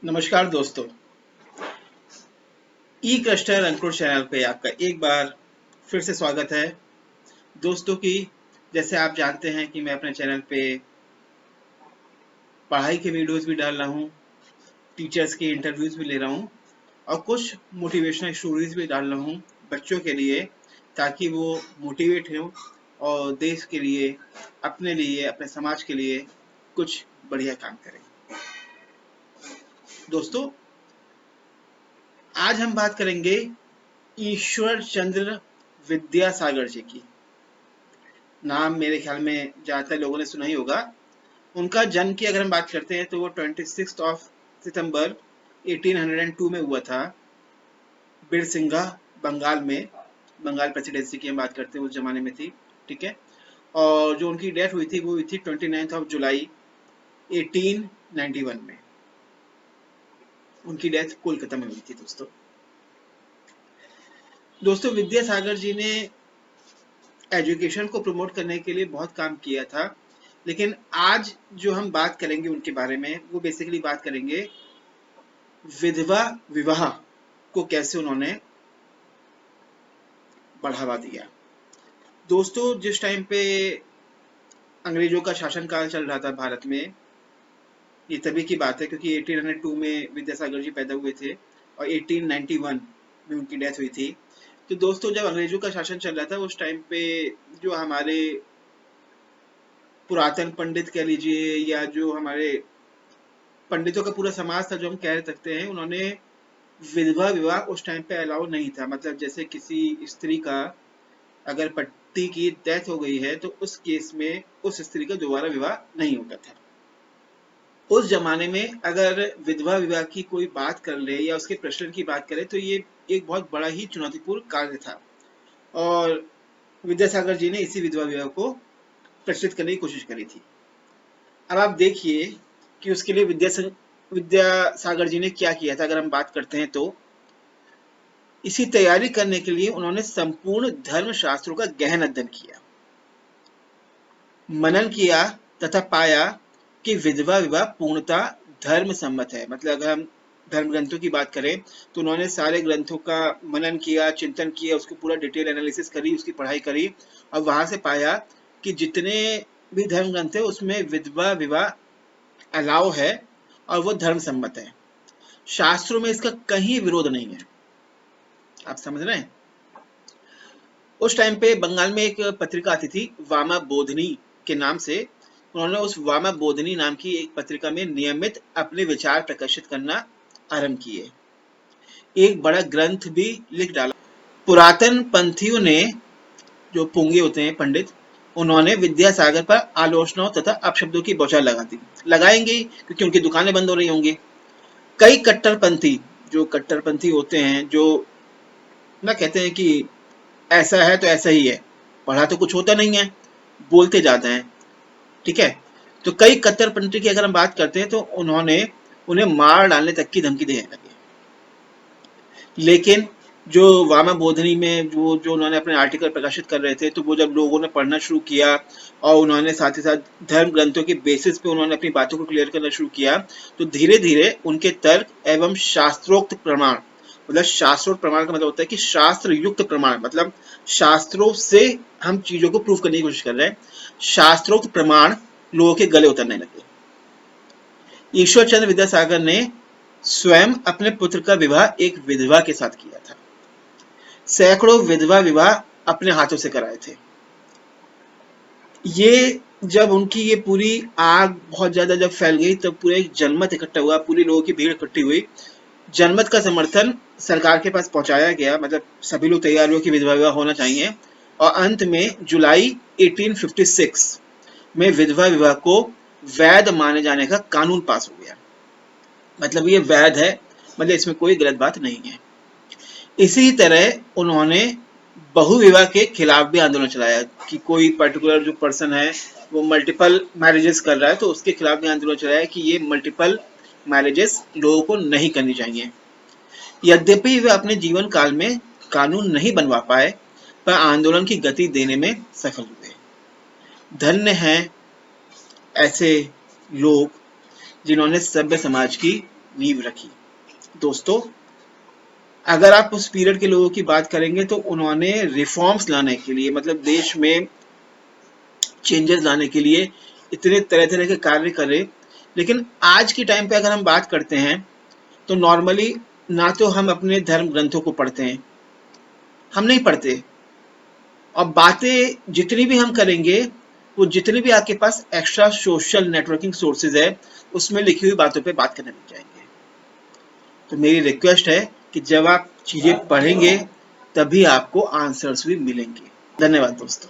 नमस्कार दोस्तों। ई क्लस्टर अंकुर चैनल पे आपका एक बार फिर से स्वागत है। दोस्तों की जैसे आप जानते हैं कि मैं अपने चैनल पे पढ़ाई के वीडियोस भी डाल रहा हूँ, टीचर्स के इंटरव्यूज भी ले रहा हूँ और कुछ मोटिवेशनल स्टोरीज भी डाल रहा हूँ बच्चों के लिए, ताकि वो मोटिवेट हो और देश के लिए, अपने लिए, अपने समाज के लिए कुछ बढ़िया काम करें। दोस्तों, आज हम बात करेंगे ईश्वर चंद्र विद्यासागर जी की। नाम मेरे ख्याल में ज्यादातर लोगों ने सुना ही होगा। उनका जन्म की अगर हम बात करते हैं तो वो 26 सितंबर 1802 में हुआ था, बिरसिंघा, बंगाल में। बंगाल प्रेसिडेंसी की हम बात करते हैं, उस जमाने में थी, ठीक है। और जो उनकी डेथ हुई थी वो हुई थी 29 जुलाई 1891 में। उनकी डेथ कोलकाता में हुई थी। दोस्तों विद्यासागर जी ने एजुकेशन को प्रमोट करने के लिए बहुत काम किया था, लेकिन आज जो हम बात करेंगे उनके बारे में, वो बेसिकली बात करेंगे विधवा विवाह को कैसे उन्होंने बढ़ावा दिया। दोस्तों, जिस टाइम पे अंग्रेजों का शासनकाल चल रहा था भारत में, ये तभी की बात है क्योंकि 1802 में विद्यासागर जी पैदा हुए थे और 1891 में उनकी डेथ हुई थी। तो दोस्तों, जब अंग्रेजों का शासन चल रहा था उस टाइम पे जो हमारे पुरातन पंडित कह लीजिए या जो हमारे पंडितों का पूरा समाज था, जो हम कह सकते हैं, उन्होंने विधवा विवाह उस टाइम पे अलाउ नहीं था। मतलब जैसे किसी स्त्री का अगर पति की डेथ हो गई है तो उस केस में उस स्त्री का दोबारा विवाह नहीं होता था। उस जमाने में अगर विधवा विवाह की कोई बात कर ले या उसके प्रचलन की बात करे तो ये एक बहुत बड़ा ही चुनौतीपूर्ण कार्य था, और विद्यासागर जी ने इसी विधवा विवाह को प्रचलित करने की कोशिश करी थी। अब आप देखिए कि उसके लिए विद्यासागर जी ने क्या किया था। अगर हम बात करते हैं तो इसी तैयारी करने के लिए उन्होंने संपूर्ण धर्म शास्त्रों का गहन अध्ययन किया, मनन किया तथा पाया कि विधवा विवाह पूर्णतः धर्म सम्मत है। मतलब अगर हम धर्म ग्रंथों की बात करें तो उन्होंने सारे ग्रंथों का मनन किया, चिंतन किया, उसको पूरा डिटेल एनालिसिस करी, उसकी पढ़ाई करी और वहां से पाया कि जितने भी धर्म ग्रंथ है उसमें विधवा विवाह अलाउ है और वो धर्म सम्मत है। शास्त्रों में इसका कहीं विरोध नहीं है। आप समझ रहे हैं? उस टाइम पे बंगाल में एक पत्रिका आती थी वामा बोधनी के नाम से। उन्होंने उस वामा बोधनी नाम की एक पत्रिका में नियमित अपने विचार प्रकाशित करना आरंभ किए। एक बड़ा ग्रंथ भी लिख डाला। पुरातन पंथियों ने, जो पुंगे होते हैं पंडित, उन्होंने विद्यासागर पर आलोचनाओं तथा अपशब्दों की बौछार लगा दी। लगाएंगे क्योंकि उनकी दुकानें बंद हो रही होंगी। कई कट्टरपंथी, जो कट्टरपंथी होते हैं, जो ना कहते हैं कि ऐसा है तो ऐसा ही है, पढ़ा तो कुछ होता नहीं है, बोलते जाते हैं, ठीक है। तो कई कट्टरपंथी की अगर हम बात करते हैं तो उन्होंने उन्हें मार डालने तक की धमकी देने लगे। लेकिन जो वामा बोधनी में जो उन्होंने अपने आर्टिकल प्रकाशित कर रहे थे, तो वो जब लोगों ने पढ़ना शुरू किया और उन्होंने साथ ही साथ धर्म ग्रंथों के बेसिस पे उन्होंने अपनी बातों को क्लियर करना शुरू किया, तो धीरे धीरे उनके तर्क एवं शास्त्रोक्त प्रमाण, मतलब शास्त्रोक्त प्रमाण का मतलब होता है कि शास्त्र युक्त प्रमाण, मतलब शास्त्रों से हम चीजों को प्रूव करने की कोशिश कर रहे हैं, शास्त्रोक्त प्रमाण लोगों के गले उतरने लगे। ईश्वर चंद्र विद्यासागर ने स्वयं अपने पुत्र का विवाह एक विधवा के साथ किया था। सैकड़ों विधवा विवाह अपने हाथों से कराए थे। ये जब उनकी ये पूरी आग बहुत ज्यादा जब फैल गई तब पूरा एक जनमत इकट्ठा हुआ, पूरी लोगों की भीड़ इकट्ठी हुई। जनमत का समर्थन सरकार के पास पहुंचाया गया, मतलब सभी लोग तैयार हुए कि विधवा विवाह होना चाहिए, और अंत में जुलाई 1856 में विधवा विवाह को वैध माने जाने का कानून पास हो गया। मतलब ये वैध है, मतलब इसमें कोई गलत बात नहीं है। इसी तरह उन्होंने बहुविवाह के खिलाफ भी आंदोलन चलाया कि कोई पर्टिकुलर जो पर्सन है वो मल्टीपल मैरिजेस कर रहा है, तो उसके खिलाफ भी आंदोलन चलाया कि ये मल्टीपल मैरिजेस लोगों को नहीं करनी चाहिए। यद्यपि वे अपने जीवन काल में कानून नहीं बनवा पाए, पर आंदोलन की गति देने में सफल हुए। धन्य हैं ऐसे लोग जिन्होंने सभ्य समाज की नींव रखी। दोस्तों, अगर आप उस पीरियड के लोगों की बात करेंगे तो उन्होंने रिफॉर्म्स लाने के लिए, मतलब देश में चेंजेस लाने के लिए इतने तरह तरह के कार्य करे। लेकिन आज के टाइम पे अगर हम बात करते हैं तो नॉर्मली ना तो हम अपने धर्म ग्रंथों को पढ़ते हैं, हम नहीं पढ़ते, और बातें जितनी भी हम करेंगे वो जितने भी आपके पास एक्स्ट्रा सोशल नेटवर्किंग सोर्सेज है उसमें लिखी हुई बातों पे बात करने लग जाएंगे। तो मेरी रिक्वेस्ट है कि जब आप चीजें पढ़ेंगे तभी आपको आंसर्स भी मिलेंगे। धन्यवाद दोस्तों।